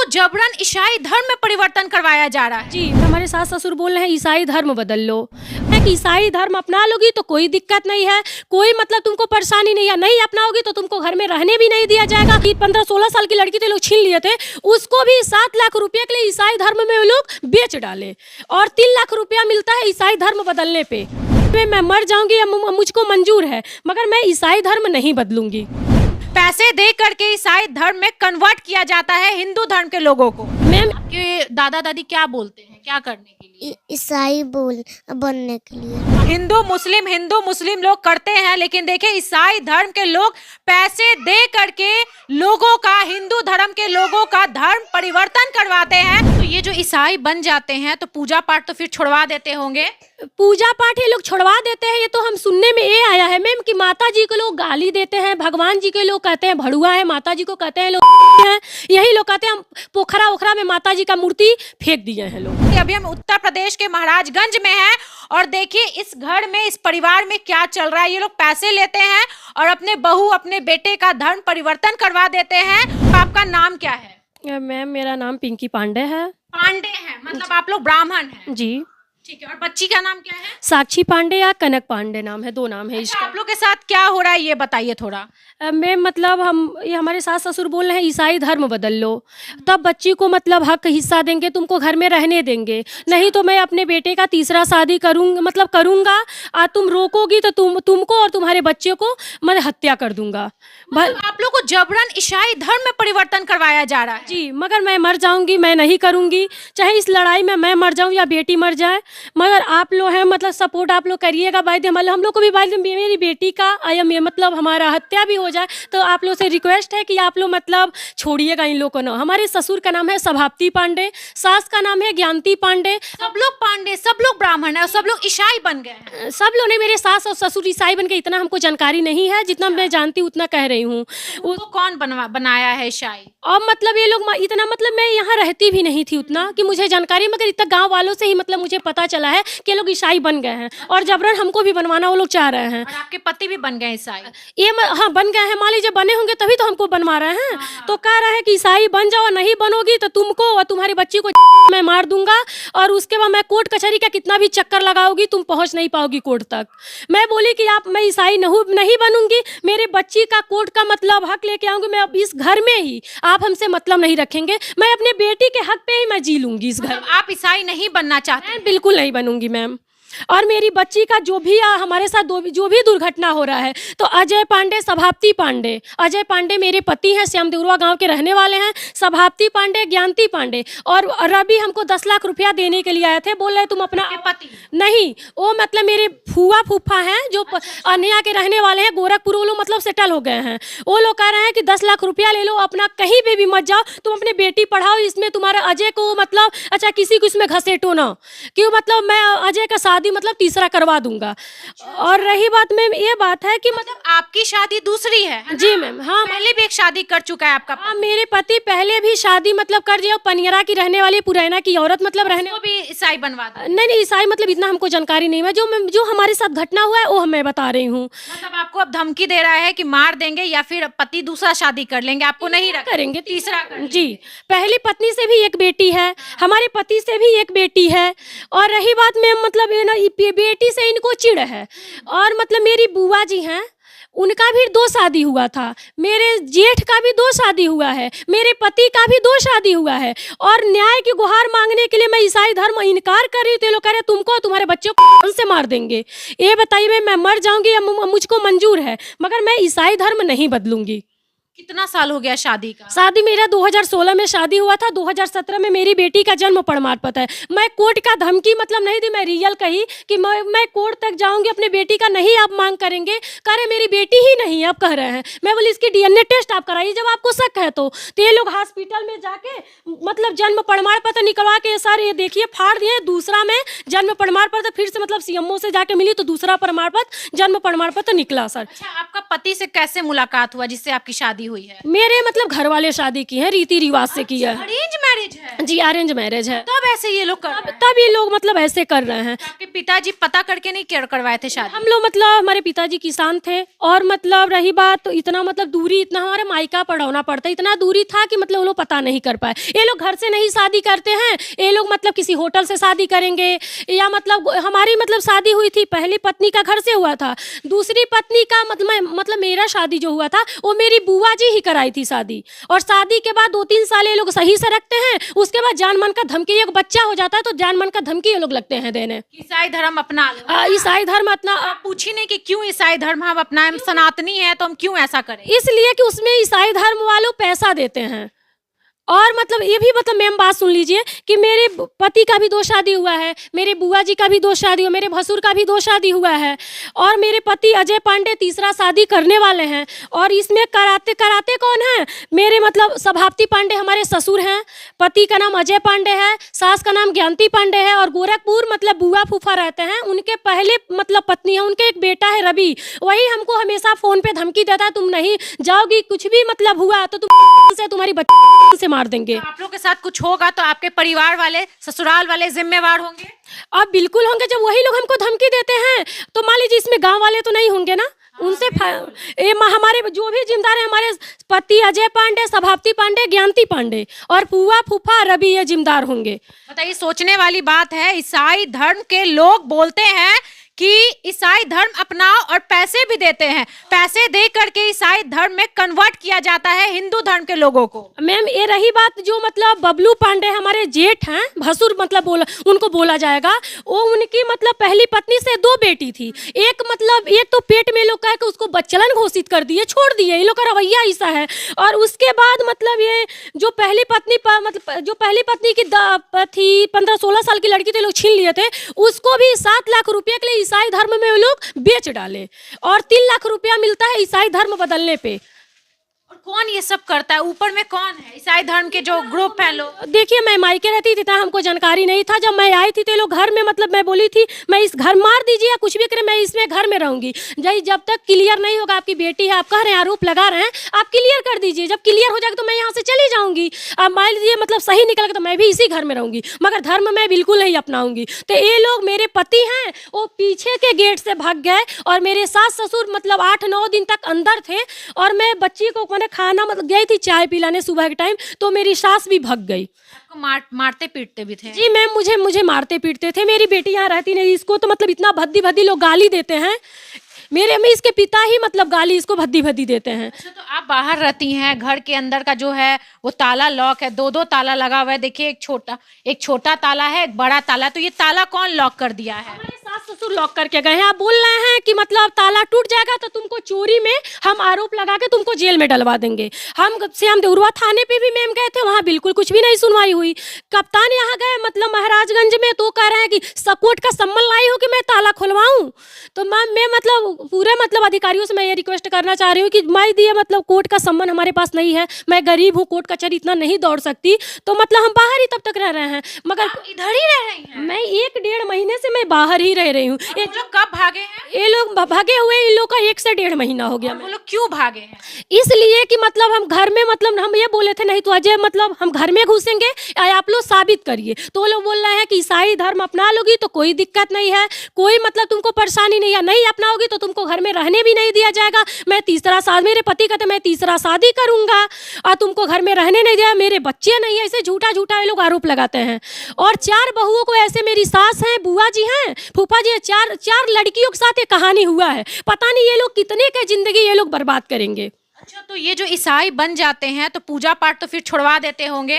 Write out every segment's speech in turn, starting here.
को जबरन ईसाई धर्म में परिवर्तन करवाया जा रहा है। जी, हमारे सास ससुर बोल रहे हैं ईसाई धर्म बदल लो। है कि ईसाई धर्म अपना लोगी तो कोई दिक्कत नहीं है, कोई मतलब तुमको परेशानी नहीं है। नहीं अपनाओगी तो तुमको घर में रहने भी नहीं दिया जाएगा। 15-16 साल की लड़की तो लोग छीन लिए थे, उसको भी 7 लाख रुपये के लिए ईसाई धर्म में वो लोग बेच डाले और 3 लाख रुपया मिलता है ईसाई धर्म बदलने पे। मैं मर जाऊंगी या मुझको मंजूर है, मगर मैं ईसाई धर्म नहीं बदलूंगी। पैसे दे करके ईसाई धर्म में कन्वर्ट किया जाता है हिंदू धर्म के लोगों को। मैम, आपके दादा दादी क्या बोलते हैं, क्या करने के लिए? ईसाई बनने के लिए। हिंदू मुस्लिम लोग करते हैं, लेकिन देखिए ईसाई धर्म के लोग पैसे दे करके लोगों का, हिंदू धर्म के लोगों का धर्म परिवर्तन करवाते हैं। तो ये जो ईसाई बन जाते हैं तो पूजा पाठ तो फिर छुड़वा देते होंगे। पूजा पाठ ये लोग छुड़वा देते हैं। ये तो हम सुनने में ये आया है मैम कि माता जी को लोग गाली देते हैं, भगवान जी के लोग कहते हैं भड़ुआ है, माता जी को कहते हैं लोग हैं, यही लोग कहते हैं हम पोखरा ओखरा में माता जी का मूर्ति फेंक दिए हैं लोग। अभी हम उत्तर प्रदेश के महाराजगंज में हैं और देखिए इस घर में, इस परिवार में क्या चल रहा है। ये लोग पैसे लेते हैं और अपने बहू, अपने बेटे का धर्म परिवर्तन करवा देते हैं। आपका नाम क्या है? मैम, मेरा नाम पिंकी पांडे है। पांडे है, मतलब आप लोग ब्राह्मण हैं? जी। ठीक है। और बच्ची का नाम क्या है? साक्षी पांडे या कनक पांडे नाम है, 2 नाम है अच्छा, इसका। आप लोग के साथ क्या हो रहा है ये बताइए थोड़ा। मैम, मतलब ये हमारे सास ससुर बोल रहे हैं ईसाई धर्म बदल लो, तब बच्ची को मतलब हक हिस्सा देंगे, तुमको घर में रहने देंगे। नहीं तो मैं अपने बेटे का तीसरा शादी करूंगा और तुम रोकोगी तो तुमको और तुम्हारे बच्चे को मैं हत्या कर दूंगा। मतलब आप लोग को जबरन ईसाई धर्म में परिवर्तन करवाया जा रहा है। जी, मगर मैं मर जाऊंगी, मैं नहीं करूंगी। चाहे इस लड़ाई में मैं मर जाऊं या बेटी मर जाए, मगर आप लोग हैं मतलब सपोर्ट आप लोग करिएगा। हम लोग को भी मेरी बेटी का मतलब हमारा हत्या भी हो जाए तो आप लोग से रिक्वेस्ट है कि आप लोग मतलब छोड़िएगा इन लोग को ना। हमारे ससुर का नाम है सभापति पांडे, सास का नाम है ज्ञानती पांडे। सब लोग पांडे, सब लोग ब्राह्मण है और सब लोग ईसाई बन गए हैं। सब लोग नहीं, मेरे सास और ससुर ईसाई बन के, इतना हमको जानकारी नहीं है। जितना मैं जानती हूँ उतना कह रही हूँ। उसको कौन बनाया है ईसाई? और मतलब ये लोग इतना, मतलब मैं यहाँ रहती भी नहीं थी उतना कि मुझे जानकारी, मगर इतना गांव वालों से ही मतलब मुझे पता चला है कि ये लोग ईसाई बन गए हैं और जबरन हमको भी बनवाना वो लोग चाह रहे हैं। और आपके पति भी बन गए ईसाई? हाँ, बन गए हैं। मान लीजिए बने होंगे तभी तो हमको बनवा रहे हैं। तो कह रहे हैं कि ईसाई बन जाओ, नहीं बनोगी तो तुमको और तुम्हारी बच्ची को मैं मार दूंगा और उसके बाद मैं कोर्ट कचहरी का कितना भी चक्कर लगाओगी तुम पहुंच नहीं पाओगी कोर्ट तक। मैं बोली कि मैं ईसाई नहीं बनूंगी, मेरे बच्ची का कोर्ट का मतलब हक लेके आऊंगी। मैं अब इस घर में ही, आप हमसे मतलब नहीं रखेंगे, मैं अपने बेटी के हक पे ही मैं जी लूंगी इस घर। आप ईसाई नहीं बनना चाहते? बिल्कुल नहीं बनूंगी मैम। और मेरी बच्ची का जो भी हमारे साथ जो भी दुर्घटना हो रहा है, तो अजय पांडे, सभापति पांडे, अजय पांडे मेरे पति हैं, श्याम देवरुआ गांव के रहने वाले हैं। सभापति पांडे, ज्ञानती पांडे और रवि हमको 10 लाख रुपया देने के लिए आए थे। बोल रहे तुम अपना पति? नहीं, वो मतलब मेरे फूफा हैं जो अन्या के रहने वाले हैं, गोरखपुर। वो लोग मतलब सेटल हो गए हैं। वो लोग कह रहे हैं कि 10 लाख रुपया ले लो, अपना कहीं पे भी मत जाओ, तुम अपने बेटी पढ़ाओ, इसमें तुम्हारा अजय को मतलब अच्छा किसी को इसमें घसेटो ना, क्यों मतलब मैं अजय का शादी मतलब तीसरा करवा दूंगा। और रही बात मैम, ये बात है कि मतलब आपकी शादी दूसरी है? जी मैम। हाँ, पहले भी एक शादी कर चुका है आपका? हाँ, मेरे पति पहले भी शादी मतलब कर दिया। पनियरा की रहने वाली, पुरैना की औरत मतलब रहने, वो भी ईसाई बनवा दिया? नहीं, ईसाई मतलब इतना हमको जानकारी नहीं है। जो हमारे साथ घटना हुआ है वो मैं बता रही हूँ। मतलब आपको अब धमकी दे रहा है कि मार देंगे या फिर पति दूसरा शादी कर लेंगे, आपको नहीं करेंगे, तीसरा कर जी। पहली पत्नी से भी एक बेटी है, हमारे पति से भी एक बेटी है। और रही बात में मतलब ये ना, बेटी से इनको चिढ़ है। और मतलब मेरी बुआ जी हैं, उनका भी 2 शादी हुआ था, मेरे जेठ का भी 2 शादी हुआ है, मेरे पति का भी 2 शादी हुआ है। और न्याय की गुहार मांगने के लिए मैं ईसाई धर्म इनकार कर रही हूँ, तो लोग कह रहे तुमको तुम्हारे बच्चों को कौन से मार देंगे। ये बताइए, मैं मर जाऊंगी या मुझको मंजूर है, मगर मैं ईसाई धर्म नहीं बदलूंगी। कितना साल हो गया शादी का? शादी मेरा 2016 में शादी हुआ था, 2017 में मेरी बेटी का जन्म प्रमाण पत्र है। मैं कोर्ट का धमकी मतलब नहीं दी, मैं रियल कही कि मैं कोर्ट तक जाऊंगी, अपने बेटी का नहीं आप मांग करेंगे। कह रहे मेरी बेटी ही नहीं आप कह रहे हैं। मैं बोली इसकी DNA टेस्ट आप कराइए जब आपको शक है तो ये लोग हॉस्पिटल में जाके मतलब जन्म प्रमाण पत्र निकलवा के, सर ये देखिए फाड़ दिए। दूसरा में जन्म प्रमाण पत्र फिर से मतलब CMO से जाके मिली तो दूसरा प्रमाण पत्र, जन्म प्रमाण पत्र निकला सर। अच्छा, आपका पति से कैसे मुलाकात हुआ जिससे आपकी शादी हुई है? मेरे मतलब घर वाले शादी की है, रीति रिवाज से की है। अरेंज मैरिज है? जी अरेंज मैरिज है। तब ऐसे ये लोग कर रहे हैं। तब ये लोग मतलब ऐसे कर रहे हैं। आपके पिताजी पता करके नहीं करवाए थे शादी? हम लोग मतलब हमारे पिताजी किसान थे और मतलब रही बात तो इतना मतलब दूरी, इतना हमारे मायका पढ़ाना पड़ता, इतना दूरी था कि मतलब वो लोग पता नहीं कर पाए। ये लोग घर से नहीं शादी करते हैं, ये लोग मतलब किसी होटल से शादी करेंगे या मतलब हमारी मतलब शादी हुई थी पहली पत्नी का घर से हुआ था, दूसरी पत्नी का मतलब मेरा शादी जो हुआ था वो मेरी बुआ जी ही कराई थी शादी। और शादी के बाद 2-3 साल ये लोग सही से रखते हैं, उसके बाद जान मन का धमकी, एक बच्चा हो जाता है तो जान मन का धमकी ये लोग लगते हैं देने। ईसाई धर्म अपना लो। ईसाई धर्म अपना आप पूछी नहीं कि क्यों ईसाई धर्म हम अपनाएं, हम सनातनी है तो हम क्यों ऐसा करें? इसलिए कि उसमें ईसाई धर्म वालों पैसा देते हैं। और मतलब ये भी मतलब मैम बात सुन लीजिए कि मेरे पति का भी 2 शादी हुआ है, मेरे बुआ जी का भी 2 शादी हुआ, मेरे भसुर का भी 2 शादी हुआ है और मेरे पति अजय पांडे तीसरा शादी करने वाले हैं। और इसमें कराते कराते कौन है? मेरे मतलब सभापति पांडे हमारे ससुर हैं, पति का नाम अजय पांडे है, सास का नाम ज्ञानती पांडे है और गोरखपुर मतलब बुआ फूफा रहते हैं, उनके पहले मतलब पत्नी है, उनके एक बेटा है रवि, वही हमको हमेशा फोन पे धमकी देता है, तुम नहीं जाओगी, कुछ भी मतलब हुआ तो तुम से तुम्हारी बच्ची से मार देंगे। तो आप लोग के साथ कुछ होगा तो आपके परिवार वाले, ससुराल वाले जिम्मेवार होंगे? अब बिल्कुल होंगे, जब वही लोग हमको धमकी देते हैं तो मान लीजिए इसमें गांव वाले तो नहीं होंगे ना, उनसे हमारे जो भी जिम्मेदार है, हमारे पति अजय पांडे, सभापति पांडे, ज्ञानती पांडे और फूफा फूफा रवि ये जिम्मेदार होंगे। बताइए, सोचने वाली बात है। ईसाई धर्म के लोग बोलते हैं कि ईसाई धर्म अपनाओ और पैसे भी देते हैं, पैसे दे करके ईसाई धर्म में कन्वर्ट किया जाता है हिंदू धर्म के लोगों को। मैम ये रही बात जो मतलब बबलू पांडे हमारे जेठ हैं, भसुर मतलब उनको बोला जाएगा, वो उनकी मतलब पहली पत्नी से 2 बेटी थी। एक मतलब एक तो पेट में लोग कह के उसको बच्चलन घोषित कर दिए, छोड़ दिए, ये लोग का रवैया ऐसा है। और उसके बाद मतलब ये जो पहली पत्नी मतलब जो पहली पत्नी की थी 15-16 साल की लड़की थे, लोग छीन लिए थे, उसको भी 7 लाख रुपए के लिए ईसाई धर्म में वो लोग बेच डाले और 3 लाख रुपया मिलता है ईसाई धर्म बदलने पे। और कौन ये सब करता है? ऊपर में कौन है? ईसाई धर्म के जो ग्रुप है लोग। देखिए मैं मायके रहती थी तो हमको जानकारी नहीं था, जब मैं आई थी तो लोग घर में मतलब मैं बोली थी मैं इस घर मार दीजिए या कुछ भी करे, मैं इसमें घर में रहूंगी, जब तक क्लियर नहीं होगा, आपकी बेटी है, आप कह रहे हैं, आरोप लगा रहे हैं, आप क्लियर कर दीजिए, जब क्लियर हो जाएगा तो मैं यहाँ से चली जाऊंगी। अब मान लीजिए मतलब सही निकल गया तो मैं भी इसी घर में रहूंगी, मगर धर्म मैं बिल्कुल नहीं अपनाऊंगी। तो ये लोग मेरे पति हैं, वो पीछे के गेट से भाग गए और मेरे सास ससुर मतलब 8-9 दिन तक अंदर थे और मैं बच्ची को मैंने खाना मतलब गई थी चाय पिलाने सुबह के टाइम, तो मेरी सास भी भाग गई। आपको मारते पीटते भी थे? जी मैम मुझे मारते पीटते थे। मेरी बेटी यहाँ रहती नहीं, इसको तो मतलब इतना भद्दी लोग गाली देते हैं, मेरे में इसके पिता ही मतलब गाली इसको भद्दी देते हैं। अच्छा, तो आप बाहर रहती हैं, घर के अंदर का जो है वो ताला लॉक है, 2-2 ताला लगा हुआ है। देखिए एक छोटा ताला है, एक बड़ा ताला, तो ये ताला कौन लॉक कर दिया है? हमारे सास ससुर लॉक करके गए हैं। आप बोल रहे हैं कि मतलब ताला टूट जाएगा तो तुमको चोरी में हम आरोप लगा के तुमको जेल में डलवा देंगे। हम श्याम देवरुआ थाने पे भी मैम गए थे, वहाँ बिल्कुल कुछ भी नहीं सुनवाई हुई। कप्तान यहाँ गए मतलब महाराजगंज में, तो कह रहे हैं कि सपोर्ट का सम्मन लाई हो कि मैं ताला खुलवाऊं। तो मैं मतलब पूरे मतलब अधिकारियों से मैं ये रिक्वेस्ट करना चाह रही हूँ कि मैं दिए मतलब कोर्ट का सम्मन हमारे पास नहीं है, मैं गरीब हूँ, कोर्ट कचहरी इतना नहीं दौड़ सकती, तो मतलब हम बाहर ही तब तक रह रहे हैं। मगर इधर ही रह रही हैं? मैं 1-1.5 महीने से मैं बाहर ही रह रही हूँ। ये लोग कब भागे हैं? ये लोग भागे हुए इन लोग का 1 से 1.5 महीना हो गया। वो लोग क्यों भागे हैं? इसलिए कि मतलब हम घर में मतलब हम ये बोले थे नहीं तो अजय मतलब हम घर में घुसेंगे, आप लोग साबित करिए। तो वो लोग बोल रहे हैं कि ईसाई धर्म अपना लोगी तो कोई दिक्कत नहीं है, कोई मतलब तुमको परेशानी नहीं है, नहीं अपनाओगी तो तुमको घर में रहने भी नहीं दिया जाएगा। मैं तीसरा शादी, मेरे पति कहते मैं तीसरा शादी करूंगा और तुमको घर में रहने नहीं दिया, मेरे बच्चे नहीं है, ऐसे झूठा ये लोग आरोप लगाते हैं। और 4 बहुओं को ऐसे मेरी सास हैं, बुआ जी हैं, फूफा जी हैं, 4 लड़कियों के साथ ये कहानी हुआ है। पता नहीं ये लोग कितने के जिंदगी ये लोग बर्बाद करेंगे। अच्छा, तो ये जो ईसाई बन जाते हैं तो पूजा पाठ तो फिर छुड़वा देते होंगे?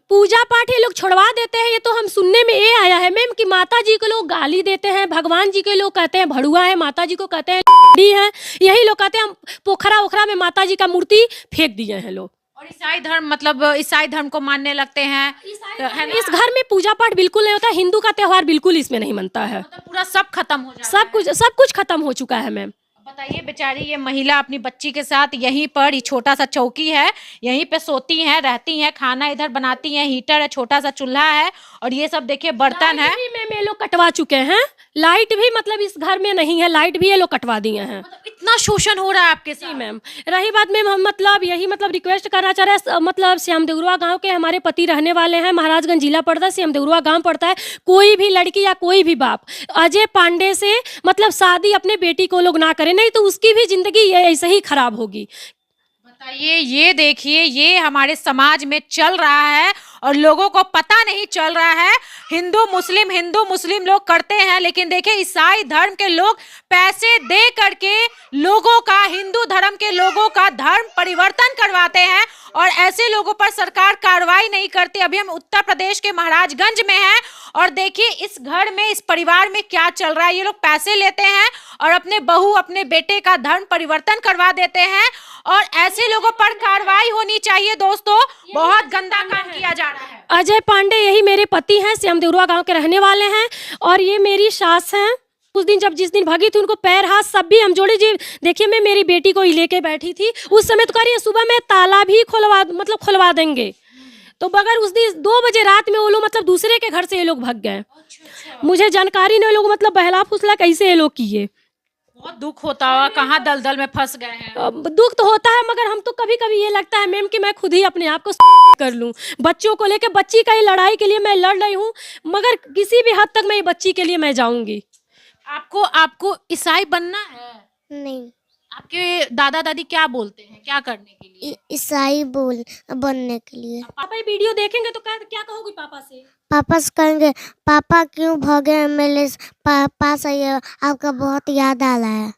पूजा पाठ ये लोग छुड़वा देते हैं, ये तो हम सुनने में ये आया है मैम कि माता जी को लोग गाली देते हैं, भगवान जी के लोग कहते हैं भड़ुआ है, माता जी को कहते हैं है, यही लोग कहते हैं पोखरा ओखरा में माता जी का मूर्ति फेंक दिए हैं लोग। और ईसाई धर्म मतलब ईसाई धर्म को मानने लगते हैं। इस घर में पूजा पाठ बिल्कुल नहीं होता, हिंदू का त्योहार बिल्कुल इसमें नहीं मनता है, मतलब पूरा सब खत्म हो जाता है। सब कुछ खत्म हो चुका है मैम। बताइए, बेचारी ये महिला अपनी बच्ची के साथ यहीं पर, ये छोटा सा चौकी है, यहीं पे सोती हैं, रहती हैं, खाना इधर बनाती हैं, हीटर है, छोटा सा चूल्हा है, और ये सब देखिए बर्तन है। मैम ये लोग कटवा चुके हैं, लाइट भी मतलब इस घर में नहीं है, लाइट भी ये लोग कटवा दिए हैं। मतलब इतना कितना शोषण हो रहा है आपके जी साथ। मैम, रही बात मैम, हम मतलब यही मतलब रिक्वेस्ट करना चाह रहे हैं, मतलब श्यामदेवरुआ गांव के हमारे पति रहने वाले हैं, महाराजगंज जिला पड़ता है, श्यामदेवरुआ गांव पड़ता है। कोई भी लड़की या कोई भी बाप अजय पांडे से मतलब शादी अपने बेटी को लोग ना करें, नहीं तो उसकी भी जिंदगी ऐसे ही खराब होगी। बताइए, ये देखिए, ये हमारे समाज में चल रहा है और लोगों को पता नहीं चल रहा है। हिंदू मुस्लिम लोग करते हैं, लेकिन देखिए ईसाई धर्म के लोग पैसे दे करके लोगों का, हिंदू धर्म के लोगों का धर्म परिवर्तन करवाते हैं और ऐसे लोगों पर सरकार कार्रवाई नहीं करती। अभी हम उत्तर प्रदेश के महाराजगंज में हैं और देखिए इस घर में, इस परिवार में क्या चल रहा है। ये लोग पैसे लेते हैं और अपने बहू, अपने बेटे का धर्म परिवर्तन करवा देते हैं और ऐसे लोगों पर कार्रवाई होनी चाहिए। दोस्तों, बहुत गंदा काम किया जा रहा है। अजय पांडे यही मेरे पति हैं, श्यामदेवरुआ गांव के रहने वाले हैं और ये मेरी सास हैं। उस दिन जिस दिन भागी थी, उनको पैर हाथ सब भी हम जोड़े जी। देखिए मैं मेरी बेटी को ही लेके बैठी थी उस समय, तो कह रही है सुबह में ताला भी खुलवा देंगे। तो बगैर उस दिन 2 बजे रात में वो लोग मतलब दूसरे के घर से ये लोग भाग गए। मुझे जानकारी नहीं, लोग मतलब बहला फुसला कैसे ये लोग किए। बहुत दुख होता हुआ, कहाँ दलदल में फंस गए हैं। दुख तो होता है, मगर हम तो कभी कभी ये लगता है मैम कि मैं खुद ही अपने आप को कर लूं। बच्चों को लेके, बच्ची का ही लड़ाई के लिए मैं लड़ रही हूँ, मगर किसी भी हद तक मैं ये बच्ची के लिए मैं जाऊंगी। आपको ईसाई बनना है? नहीं, आपके दादा दादी क्या बोलते हैं, क्या करने के लिए? ईसाई बनने के लिए। पापा ये वीडियो देखेंगे तो क्या कहोगी पापा से? पापा से कहेंगे, पापा क्यों भागे मेरे पास आइए, आपका बहुत याद आ रहा है।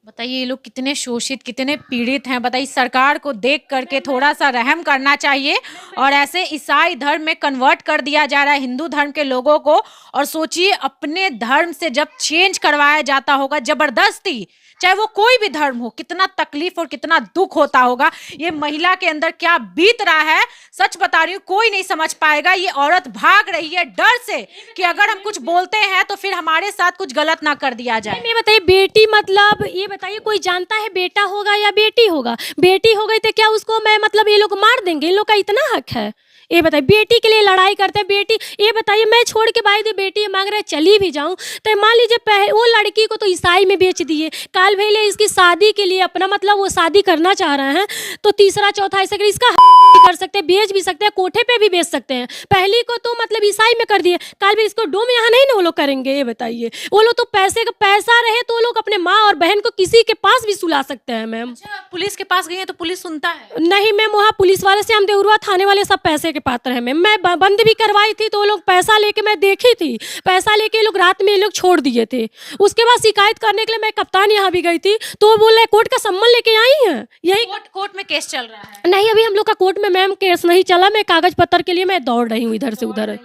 बताइए, ये लोग कितने शोषित, कितने पीड़ित हैं। बताइए, सरकार को देख करके थोड़ा सा रहम करना चाहिए। और ऐसे ईसाई धर्म में कन्वर्ट कर दिया जा रहा है हिंदू धर्म के लोगों को। और सोचिए, अपने धर्म से जब चेंज करवाया जाता होगा जबरदस्ती, चाहे वो कोई भी धर्म हो, कितना तकलीफ और कितना दुख होता होगा। ये महिला के अंदर क्या बीत रहा है, सच बता रही हूँ, कोई नहीं समझ पाएगा। ये औरत भाग रही है डर से कि अगर हम कुछ बोलते हैं तो फिर हमारे साथ कुछ गलत ना कर दिया जाए। ये बताइए, बेटी मतलब ये बताइए, कोई जानता है बेटा होगा या बेटी होगा? बेटी हो गई तो क्या उसको मैं मतलब ये लोग मार देंगे? इन लोग का इतना हक है? ये बताइए, बेटी के लिए लड़ाई करते हैं। बेटी, ये बताइए, मैं छोड़ के भाई बेटी मांग रहे, चली भी जाऊं तो मान लीजिए वो लड़की को तो ईसाई में बेच दिए, काल भैले इसकी शादी के लिए अपना मतलब वो शादी करना चाह रहे हैं तो तीसरा चौथा ऐसे इसका कर सकते हैं, बेच भी सकते हैं, कोठे पे भी बेच सकते हैं। पहली को तो मतलब ईसाई में कर दिए, काल भी इसको डोम यहाँ नहीं ना वो लोग करेंगे। ये बताइए, वो लोग तो पैसा रहे तो वो लोग अपने माँ और बहन को किसी के पास भी सुला सकते हैं। मैम, पुलिस के पास गई है तो पुलिस सुनता है? नहीं मैम, वहाँ पुलिस वाले से हम देवरुआ थाने वाले सब पैसे के पात्र हैं मैम। मैं बंद भी करवाई थी तो वो लोग पैसा लेके, मैं देखी थी, पैसा लेके लोग रात में ये लोग छोड़ दिए थे। उसके बाद शिकायत करने के लिए मैं कप्तान यहाँ भी गई थी तो वो बोल रहे कोर्ट का सम्मन लेके आई हैं। यही कोर्ट में केस चल रहा है? नहीं, अभी हम लोग का कोर्ट में मैम केस नहीं चला। मैं कागज पत्र के लिए मैं दौड़ रही हूँ इधर से उधर।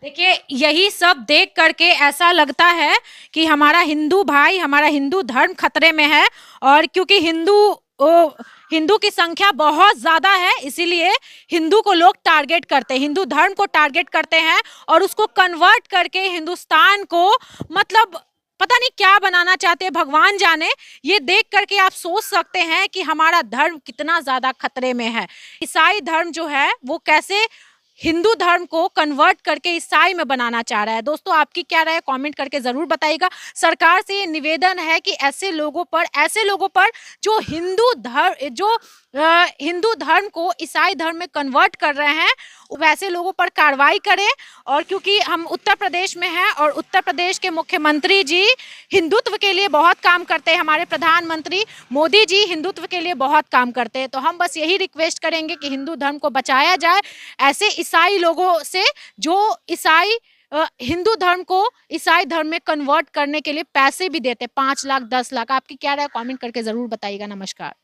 देखिए, यही सब देख करके ऐसा लगता है कि हमारा हिंदू भाई, हमारा हिंदू धर्म खतरे में है। और क्योंकि हिंदू की संख्या बहुत ज्यादा है, इसीलिए हिंदू को लोग टारगेट करते हैं, हिंदू धर्म को टारगेट करते हैं और उसको कन्वर्ट करके हिंदुस्तान को मतलब पता नहीं क्या बनाना चाहते हैं, भगवान जाने। ये देख करके आप सोच सकते हैं कि हमारा धर्म कितना ज्यादा खतरे में है। ईसाई धर्म जो है वो कैसे हिंदू धर्म को कन्वर्ट करके ईसाई में बनाना चाह रहा है। दोस्तों, आपकी क्या राय है, कमेंट करके जरूर बताइएगा। सरकार से ये निवेदन है कि ऐसे लोगों पर जो हिंदू धर्म को ईसाई धर्म में कन्वर्ट कर रहे हैं, वैसे लोगों पर कार्रवाई करें। और क्योंकि हम उत्तर प्रदेश में हैं और उत्तर प्रदेश के मुख्यमंत्री जी हिंदुत्व के लिए बहुत काम करते हैं, हमारे प्रधानमंत्री मोदी जी हिंदुत्व के लिए बहुत काम करते हैं, तो हम बस यही रिक्वेस्ट करेंगे कि हिंदू धर्म को बचाया जाए ऐसे ईसाई लोगों से, जो हिंदू धर्म को ईसाई धर्म में कन्वर्ट करने के लिए पैसे भी देते, 5 लाख 10 लाख। आपकी क्या राय, कमेंट करके जरूर बताइएगा। नमस्कार।